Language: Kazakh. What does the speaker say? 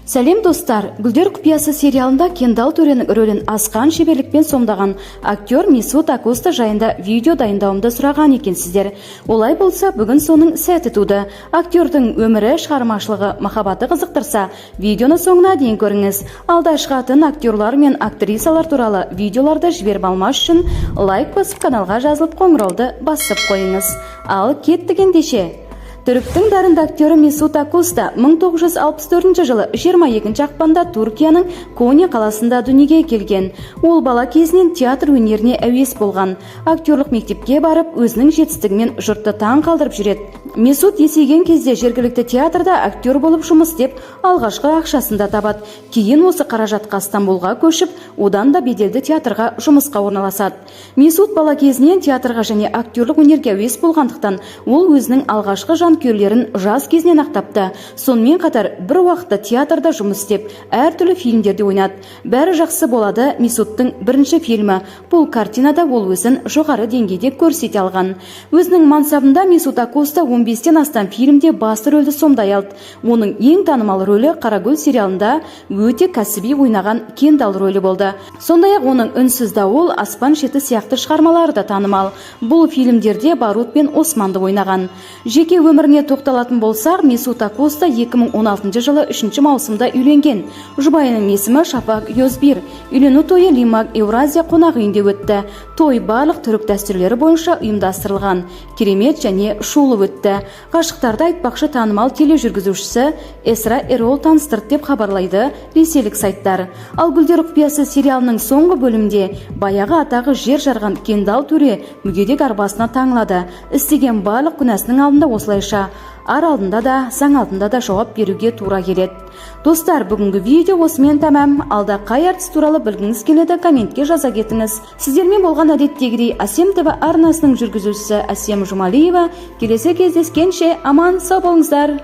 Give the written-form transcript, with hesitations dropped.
Сәлем достар, Гүлдер құпиясы сериалында Кендалл төренің рөлін асқан шеберлікпен сомдаған актер Месут Акоста жайында видео дайындауымды сұраған екенсіздер. Олай болса, бүгін соның сәті туды. Актердің өмірі, шығармашылығы, махаббаты қызықтырса, видеоны соңына дейін көріңіз. Алда шығатын актерлар мен актрисалар туралы видеоларды жіберіп алмас үшін лайк басып, каналға жазылып, қоңырауды басып қойыңыз. Ал кеттік ендеше. Түріктің дарынды актері Месут Акоста 1964 жылы 22 ақпанда Түркияның Коnya қаласында дүниеге келген. Ол бала кезінен театр өнеріне әуес болған. Актерлік мектепке барып, өзінің жетістігімен жұртты таң қалдырып жүреді. Месут есейген кезде жергілікті театрда актер болып жұмыс істеп, алғашқы ақшасын да табады. Кейін осы қаражатқа Стамбулға көшіп, одан да беделді театрға жұмысқа орналасады. Месут бала кезінен театрға және актерлік өнерге әуес болғандықтан, ол өзінің алғашқы жанкүйерлерін жас кезінен ақтапты. Сонымен қатар бір уақытта театрда жұмыс істеп, әртүрлі фильмдерде ойнады. Бәрі жақсы болады. Месуттың бірінші фильмі. Бұл картинада ол өзін жоғары деңгейде көрсете алған. Өзінің мансабында Месут Акоста 15-тен астам фильмде басты рөлді сомдай алды. Оның ең танымал рөлі Қарагүл сериалында өте кәсіби ойнаған Кендалл рөлі болды. Сондай-ақ оның үнсіз дауыл, аспан шеті сияқты шығармалары да танымал. Бұл фильмдерде Барут пен Османды ойнаған. Жеке өміріне тоқталатын болсақ, Месут Акоста 2016 жылы 3 маусымда үйленген. Жұбайының есімі Шафак Йозбир. Үйлену тойы Лимак Еуразия қонақ үйінде өтті. Той барлық түрік дәстүрлері бойынша ұйымдастырылған. Керемет және шулы өтті. Ғашықтарды айтпақшы танымал тележүргізушісі Эсра Эрол таныстырды деп хабарлайды ресейлік сайттар. Ал Гүлдер құпиясы сериалының соңғы бөлімде баяғы атағы жер жарған Кендалл төре мүгедек арбасына таңылады. Істеген барлық күнәсінің алдында осылайша ар алдында да, заң алдында да жауап беруге тура келеді. Достар, бүгінгі видео осымен тәмам. Алда қай артист туралы білгіңіз келеді, комментке жаза кетіңіз. Сіздермен болған әдеттегідей Асем ТВ арнасының жүргізушісі Асем Жұмалиева. Келесі кездескенше аман сау болыңыздар.